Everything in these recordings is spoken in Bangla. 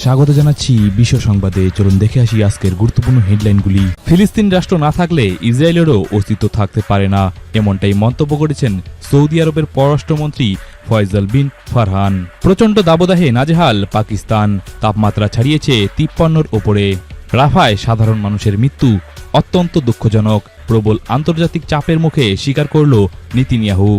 স্বাগত জানাচ্ছি বিশ্ব সংবাদে। চলুন দেখে আসি আজকের গুরুত্বপূর্ণ হেডলাইনগুলি। ফিলিস্তিন রাষ্ট্র না থাকলে ইসরায়েলেরও অস্তিত্ব থাকতে পারে না, এমনটাই মন্তব্য করেছেন সৌদি আরবের পররাষ্ট্রমন্ত্রী ফয়সাল বিন ফারহান। প্রচণ্ড দাবদাহে নাজেহাল পাকিস্তান, তাপমাত্রা ছাড়িয়েছে 53-র ওপরে। রাফায় সাধারণ মানুষের মৃত্যু অত্যন্ত দুঃখজনক, প্রবল আন্তর্জাতিক চাপের মুখে স্বীকার করল নেতানিয়াহু।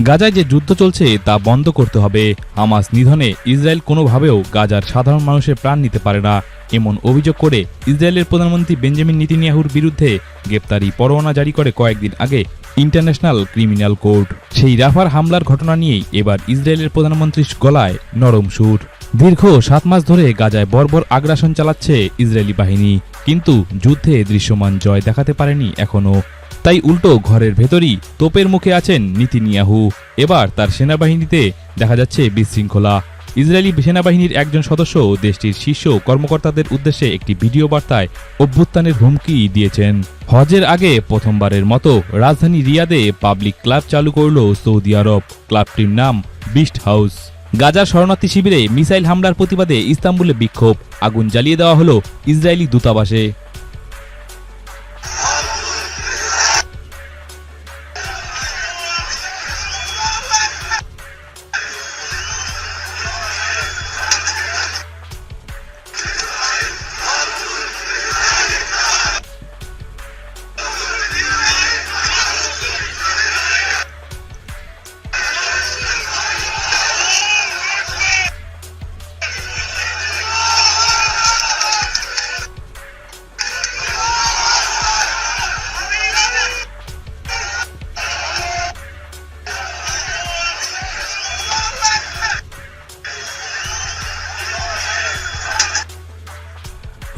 গাজায় যে যুদ্ধ চলছে তা বন্ধ করতে হবে। হামাস নিধনে ইসরায়েল কোনোভাবেও গাজার সাধারণ মানুষের প্রাণ নিতে পারে না, এমন অভিযোগ করে ইসরায়েলের প্রধানমন্ত্রী বেঞ্জামিন নেতানিয়াহুর বিরুদ্ধে গ্রেপ্তারি পরোয়ানা জারি করে কয়েকদিন আগে ইন্টারন্যাশনাল ক্রিমিনাল কোর্ট। সেই রাফার হামলার ঘটনা নিয়েই এবার ইসরায়েলের প্রধানমন্ত্রীর গলায় নরম সুর। দীর্ঘ 7 মাস ধরে গাজায় বর্বর আগ্রাসন চালাচ্ছে ইসরায়েলি বাহিনী, কিন্তু যুদ্ধে দৃশ্যমান জয় দেখাতে পারেনি এখনো। তাই উল্টো ঘরের ভেতরই তোপের মুখে আছেন নেতানিয়াহু। এবার তার সেনাবাহিনীতে দেখা যাচ্ছে বিশৃঙ্খলা। ইসরায়েলি সেনাবাহিনীর একজন সদস্য দেশটির শীর্ষ কর্মকর্তাদের উদ্দেশ্যে একটি ভিডিও বার্তায় অভ্যুত্থানের হুমকি দিয়েছেন। হজের আগে প্রথমবারের মতো রাজধানী রিয়াদে পাবলিক ক্লাব চালু করল সৌদি আরব। ক্লাবটির নাম বিস্ট হাউস। গাজার শরণার্থী শিবিরে মিসাইল হামলার প্রতিবাদে ইস্তাম্বুলে বিক্ষোভ, আগুন জ্বালিয়ে দেওয়া হলো ইসরায়েলি দূতাবাসে।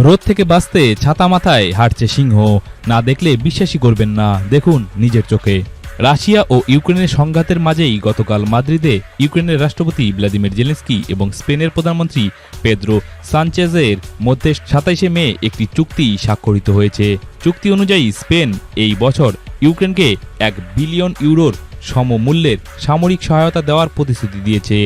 রোদ থেকে বাঁচতে ছাতা মাথায় হাঁটছে সিংহ, না দেখলে বিশ্বাসই করবেন না, দেখুন নিজের চোখে। রাশিয়া ও ইউক্রেনের সংঘাতের মাঝেই গতকাল মাদ্রিদে ইউক্রেনের রাষ্ট্রপতি ভ্লাদিমির জেলেনস্কি এবং স্পেনের প্রধানমন্ত্রী পেদ্রো সানচেজের মধ্যে 27শে মে একটি চুক্তি স্বাক্ষরিত হয়েছে। চুক্তি অনুযায়ী স্পেন এই বছর ইউক্রেনকে 1 বিলিয়ন ইউরোর সমমূল্যের সামরিক সহায়তা দেওয়ার প্রতিশ্রুতি দিয়েছে।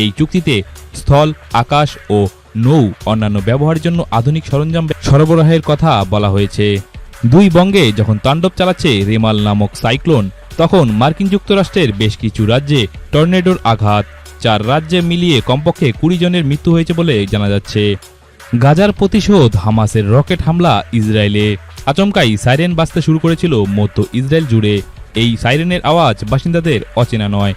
এই চুক্তিতে স্থল, আকাশ ও নৌ অন্যান্য ব্যবহারের জন্য আধুনিক সরঞ্জাম সরবরাহের কথা বলা হয়েছে। দুই বঙ্গে যখন তাণ্ডব চালাচ্ছে রেমাল নামক সাইক্লোন, তখন মার্কিন যুক্তরাষ্ট্রের বেশ কিছু রাজ্যে টর্নেডোর আঘাত। 4 রাজ্যে মিলিয়ে কমপক্ষে 20 জনের মৃত্যু হয়েছে বলে জানা যাচ্ছে। গাজার প্রতিশোধ, হামাসের রকেট হামলা ইসরায়েলে। আচমকাই সাইরেন বাজতে শুরু করেছিল মধ্য ইসরায়েল জুড়ে। এই সাইরেনের আওয়াজ বাসিন্দাদের অচেনা নয়।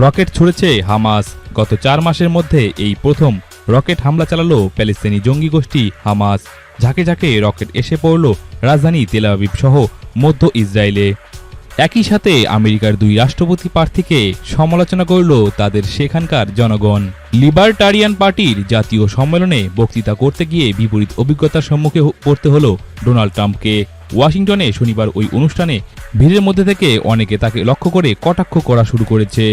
রকেট ছুড়েছে হামাস। গত 4 মাসের মধ্যে এই প্রথম রকেট হামলা চালালো প্যালেস্তানি জঙ্গি গোষ্ঠী হামাস। ঝাঁকে ঝাঁকে রকেট এসে পড়ল রাজধানী তেল আবিব সহ মধ্য ইসরায়েলে। একই সাথে আমেরিকার 2 রাষ্ট্রপতি প্রার্থীকে সমালোচনা করল তাদের সেখানকার জনগণ। লিবার্টারিয়ান পার্টির জাতীয় সম্মেলনে বক্তৃতা করতে গিয়ে বিপরীত অভিজ্ঞতার সম্মুখে পড়তে হল ডোনাল্ড ট্রাম্পকে। ওয়াশিংটনে শনিবার ওই অনুষ্ঠানে ভিড়ের মধ্যে থেকে অনেকে তাকে লক্ষ্য করে কটাক্ষ করা শুরু করেছে।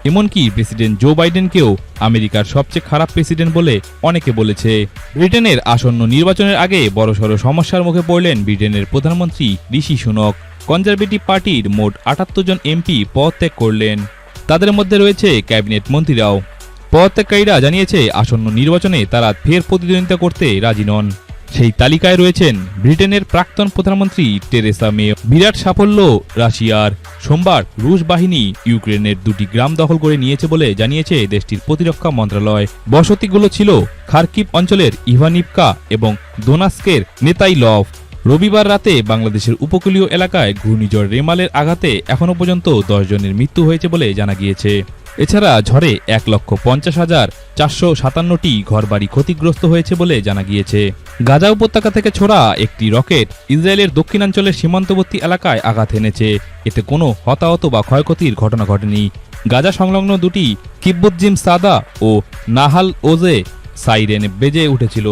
এমনকি প্রেসিডেন্ট জো বাইডেনকেও আমেরিকার সবচেয়ে খারাপ প্রেসিডেন্ট বলে অনেকে বলেছে। ব্রিটেনের আসন্ন নির্বাচনের আগে বড়সড় সমস্যার মুখে পড়লেন ব্রিটেনের প্রধানমন্ত্রী ঋষি সুনক। কনজারভেটিভ পার্টির মোট 78 জন এমপি পদত্যাগ করলেন। তাদের মধ্যে রয়েছে ক্যাবিনেট মন্ত্রীরাও। পদত্যাগকারীরা জানিয়েছে আসন্ন নির্বাচনে তারা ফের প্রতিদ্বন্দ্বিতা করতে রাজি নন। সেই তালিকায় রয়েছেন ব্রিটেনের প্রাক্তন প্রধানমন্ত্রী টেরেসা মে। বিরাট সাফল্য রাশিয়ার। সোমবার রুশ বাহিনী ইউক্রেনের 2টি গ্রাম দখল করে নিয়েছে বলে জানিয়েছে দেশটির প্রতিরক্ষা মন্ত্রণালয়। বসতিগুলো ছিল খার্কিভ অঞ্চলের ইভানিভকা এবং দোনাস্কের নেতাইলভ। রবিবার রাতে বাংলাদেশের উপকূলীয় এলাকায় ঘূর্ণিঝড় রেমালের আঘাতে এখনও পর্যন্ত 10 জনের মৃত্যু হয়েছে বলে জানা গিয়েছে। এছাড়া ঝড়ে 1,50,457টি ঘরবাড়ি ক্ষতিগ্রস্ত হয়েছে বলে জানা গিয়েছে। গাজা উপত্যকা থেকে ছোড়া একটি রকেট ইসরায়েলের দক্ষিণাঞ্চলের সীমান্তবর্তী এলাকায় আঘাত এনেছে। এতে কোনো হতাহত বা ক্ষয়ক্ষতির ঘটনা ঘটেনি। গাজা সংলগ্ন 2টি কিব্বুৎজিম সাদা ও নাহাল ওজে সাইরেন বেজে উঠেছিল।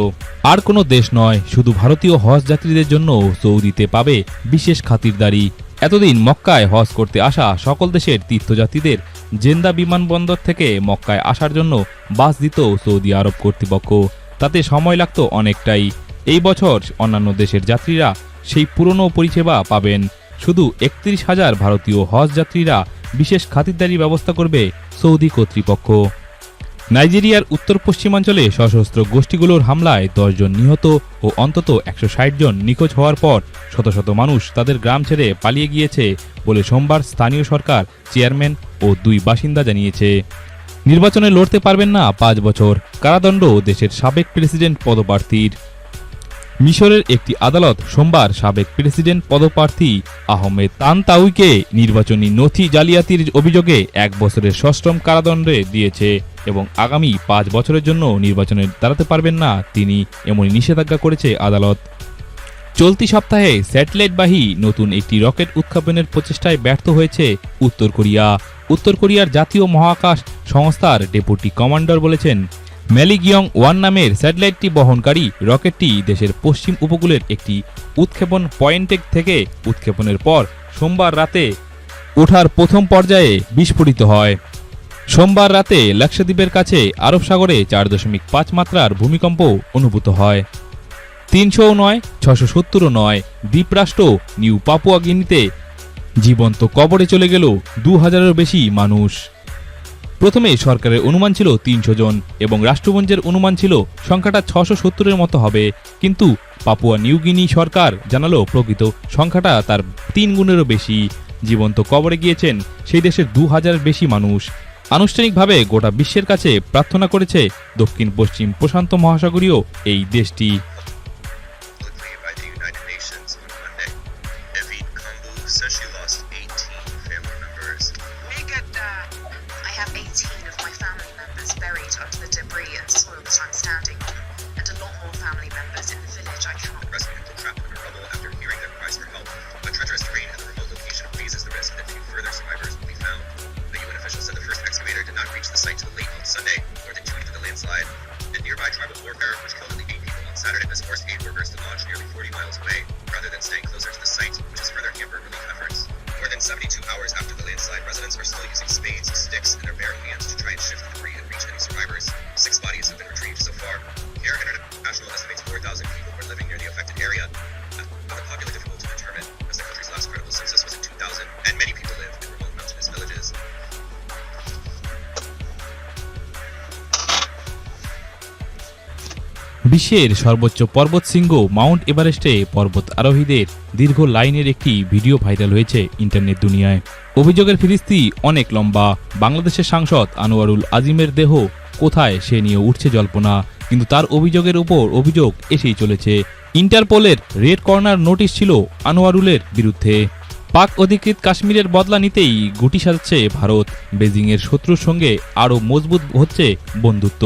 আর কোনো দেশ নয়, শুধু ভারতীয় হজ যাত্রীদের জন্য সৌদিতে পাবে বিশেষ খাতিরদারি। এতদিন মক্কায় হজ করতে আসা সকল দেশের তীর্থযাত্রীদের জেদ্দা বিমানবন্দর থেকে মক্কায় আসার জন্য বাস দিত সৌদি আরব কর্তৃপক্ষ। তাতে সময় লাগত অনেকটাই। এই বছর অন্যান্য দেশের যাত্রীরা সেই পুরনো পরিষেবা পাবেন। শুধু 31,000 ভারতীয় হজ যাত্রীরা বিশেষ খাতিরদারি ব্যবস্থা করবে সৌদি কর্তৃপক্ষ। নাইজেরিয়ার উত্তর পশ্চিমাঞ্চলে সশস্ত্র গোষ্ঠীগুলোর হামলায় 10 জন নিহত ও অন্তত 160 জন নিখোঁজ হওয়ার পর শত শত মানুষ তাদের গ্রাম ছেড়ে পালিয়ে গিয়েছে বলে সোমবার স্থানীয় সরকার চেয়ারম্যান ও 2 বাসিন্দা জানিয়েছে। নির্বাচনে লড়তে পারবেন না 5 বছর, কারাদণ্ড দেশের সাবেক প্রেসিডেন্ট পদপ্রার্থীর। মিশরের একটি আদালত সোমবার সাবেক প্রেসিডেন্ট পদপ্রার্থী আহমেদ তানতাউইকে নির্বাচনী নথি জালিয়াতির অভিযোগে 1 বছরের সশ্রম কারাদণ্ডে দিয়েছে এবং আগামী 5 বছরের জন্য নির্বাচনে দাঁড়াতে পারবেন না তিনি, এমনই নিষেধাজ্ঞা করেছে আদালত। চলতি সপ্তাহে স্যাটেলাইটবাহী নতুন একটি রকেট উৎক্ষেপণের প্রচেষ্টায় ব্যর্থ হয়েছে উত্তর কোরিয়া। উত্তর কোরিয়ার জাতীয় মহাকাশ সংস্থার ডেপুটি কমান্ডার বলেছেন, ম্যালিগিয়ং-1 নামের স্যাটেলাইটটি বহনকারী রকেটটি দেশের পশ্চিম উপকূলের একটি উৎক্ষেপণ পয়েন্টে থেকে উৎক্ষেপণের পর সোমবার রাতে ওঠার প্রথম পর্যায়ে বিস্ফোরিত হয়। সোমবার রাতে লাক্ষাদ্বীপের কাছে আরব সাগরে 4.5 মাত্রার ভূমিকম্প অনুভূত হয়। 300ও নয়, 670ও নয়, দ্বীপরাষ্ট্র নিউ পাপুয়া গিনিতে জীবন্ত কবরে চলে গেল 2000-এরও বেশি মানুষ। প্রথমে সরকারের অনুমান ছিল 300 জন এবং রাষ্ট্রপুঞ্জের অনুমান ছিল সংখ্যাটা 670-এর মতো হবে, কিন্তু পাপুয়া নিউ গিনি সরকার জানালো প্রকৃত সংখ্যাটা তার 3 গুণেরও বেশি। জীবন্ত কবরে গিয়েছেন সেই দেশের 2000-এর বেশি মানুষ। আনুষ্ঠানিকভাবে গোটা বিশ্বের কাছে প্রার্থনা করেছে দক্ষিণ পশ্চিম প্রশান্ত মহাসাগরীয় এই দেশটি। Says she lost 18 family members. I have 18 of my family members buried under the debris and soil that I'm standing on, and a lot more family members in the village I cannot. Rescue people trapped under rubble after hearing their cries for help. But treacherous terrain and the remote location raises the risk that few further survivors will be found. The UN official said the first excavator did not reach the site till late on Sunday, more than 2 weeks of the landslide. And nearby tribal warfare, which killed at least 8 people on Saturday, has forced aid workers to launch nearly 40 miles away, rather than staying closer to the site, which has further hampered relief efforts. More than 72 hours after the landslide, residents are still using spades, sticks, and their bare hands to try and shift the debris and reach any survivors. 6 bodies have been retrieved so far. Care International estimates 4,000 people were living near the affected area. The population difficult to determine, as the country's last credible census was in 2000, and many people live in remote mountainous villages. বিশ্বের সর্বোচ্চ পর্বতশৃঙ্গ মাউন্ট এভারেস্টে পর্বত আরোহীদের দীর্ঘ লাইনের একটি ভিডিও ভাইরাল হয়েছে ইন্টারনেট দুনিয়ায়। অভিযোগের ফিরিস্তি অনেক লম্বা। বাংলাদেশের সাংসদ আনোয়ারুল আজিমের দেহ কোথায় সে নিয়ে উঠছে জল্পনা, কিন্তু তার অভিযোগের উপর অভিযোগ এসেই চলেছে। ইন্টারপোলের রেড কর্নার নোটিশ ছিল আনোয়ারুলের বিরুদ্ধে। পাক অধিকৃত কাশ্মীরের বদলা নিতেই গুটি সাজাচ্ছে ভারত। বেজিংয়ের শত্রুর সঙ্গে আরও মজবুত হচ্ছে বন্ধুত্ব।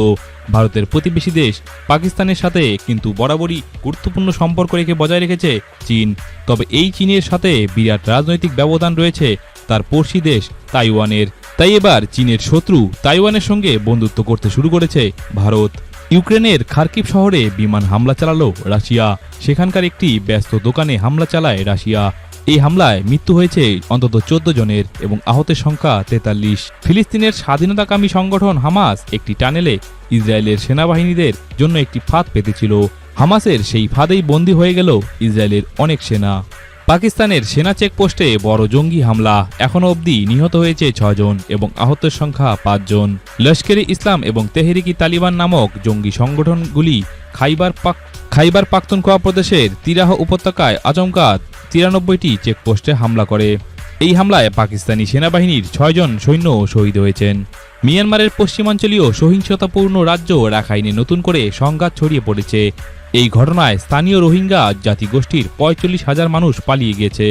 ভারতের প্রতিবেশী দেশ পাকিস্তানের সাথে কিন্তু বরাবরই গুরুত্বপূর্ণ সম্পর্ক বজায় রেখেছে চীন। তবে এই চীনের সাথে বিরাট রাজনৈতিক ব্যবধান রয়েছে তার পড়শি দেশ তাইওয়ানের। তাই এবার চীনের শত্রু তাইওয়ানের সঙ্গে বন্ধুত্ব করতে শুরু করেছে ভারত। ইউক্রেনের খার্কিভ শহরে বিমান হামলা চালালো রাশিয়া। সেখানকার একটি ব্যস্ত দোকানে হামলা চালায় রাশিয়া। এই হামলায় মৃত্যু হয়েছে অন্তত 14 জনের এবং আহতের সংখ্যা 43। ফিলিস্তিনের স্বাধীনতাকামী সংগঠন হামাস একটি টানেলে ইসরায়েলের সেনাবাহিনীদের জন্য একটি ফাঁদ পেতেছিল। হামাসের সেই ফাঁদেই বন্দী হয়ে গেল ইসরায়েলের অনেক সেনা। পাকিস্তানের সেনা চেকপোস্টে বড় জঙ্গি হামলা, এখনও অবধি নিহত হয়েছে 6 জন এবং আহতের সংখ্যা 5 জন। লস্করে ইসলাম এবং তেহরিকি তালিবান নামক জঙ্গি সংগঠনগুলি খাইবার পাখতুনখোয়া প্রদেশের তিরাহ উপত্যকায় আচমকা 93টি চেকপোস্টে হামলা করে। এই হামলায় পাকিস্তানি সেনাবাহিনীর 6 জন সৈন্য শহীদ হয়েছেন। মিয়ানমারের পশ্চিমাঞ্চলীয় সহিংসতাপূর্ণ রাজ্য রাখাইনে নতুন করে সংঘাত ছড়িয়ে পড়েছে। এই ঘটনায় স্থানীয় রোহিঙ্গা জাতিগোষ্ঠীর 45,000 মানুষ পালিয়ে গেছে।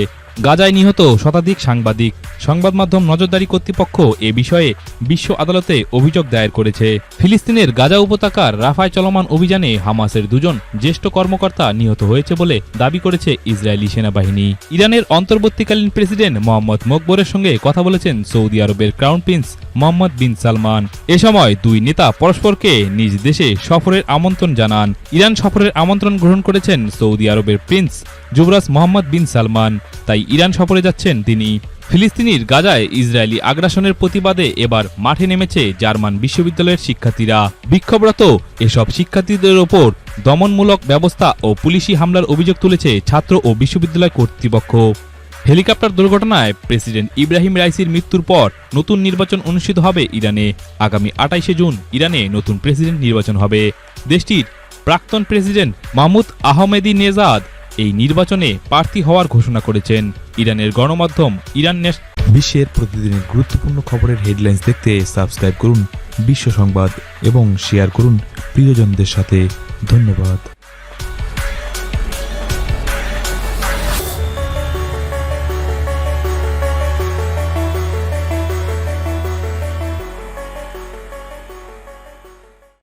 গাজায় নিহত শতাধিক সাংবাদিক। সংবাদ মাধ্যম নজরদারি কর্তৃপক্ষ এ বিষয়ে বিশ্ব আদালতে অভিযোগ দায়ের করেছে। ফিলিস্তিনের গাজা উপত্যকার রাফায় চলমান অভিযানে হামাসের 2 জন জ্যেষ্ঠ কর্মকর্তা নিহত হয়েছে বলে দাবি করেছে ইসরায়েলি সেনাবাহিনী। ইরানের অন্তর্বর্তীকালীন প্রেসিডেন্ট মোহাম্মদ মকবরের সঙ্গে কথা বলেছেন সৌদি আরবের ক্রাউন প্রিন্স মোহাম্মদ বিন সালমান। এ সময় 2 নেতা পরস্পরকে নিজ দেশে সফরের আমন্ত্রণ জানান। ইরান সফরের আমন্ত্রণ গ্রহণ করেছেন সৌদি আরবের প্রিন্স যুবরাজ মোহাম্মদ বিন সালমান, তাই ইরান সফরে যাচ্ছেন তিনি। ফিলিস্তিনির গাজায় ইসরায়েলি আগ্রাসনের প্রতিবাদে এবার মাঠে নেমেছে জার্মান বিশ্ববিদ্যালয়ের শিক্ষার্থীরা। বিক্ষোভরত এসব শিক্ষার্থীদের ওপর দমনমূলক ব্যবস্থা ও পুলিশি হামলার অভিযোগ তুলেছে ছাত্র ও বিশ্ববিদ্যালয় কর্তৃপক্ষ। হেলিকপ্টার দুর্ঘটনায় প্রেসিডেন্ট ইব্রাহিম রাইসির মৃত্যুর পর নতুন নির্বাচন অনুষ্ঠিত হবে ইরানে। আগামী 28শে জুন ইরানে নতুন প্রেসিডেন্ট নির্বাচন হবে। দেশটির প্রাক্তন প্রেসিডেন্ট মাহমুদ আহমেদি নেজাদ এই নির্বাচনে প্রার্থী হওয়ার ঘোষণা করেছেন। ইরানের গণমাধ্যম ইরান বিশ্বের প্রতিদিনের গুরুত্বপূর্ণ খবরের হেডলাইন্স দেখতে সাবস্ক্রাইব করুন বিশ্ব সংবাদ এবং শেয়ার করুন প্রিয়জনদের সাথে। ধন্যবাদ।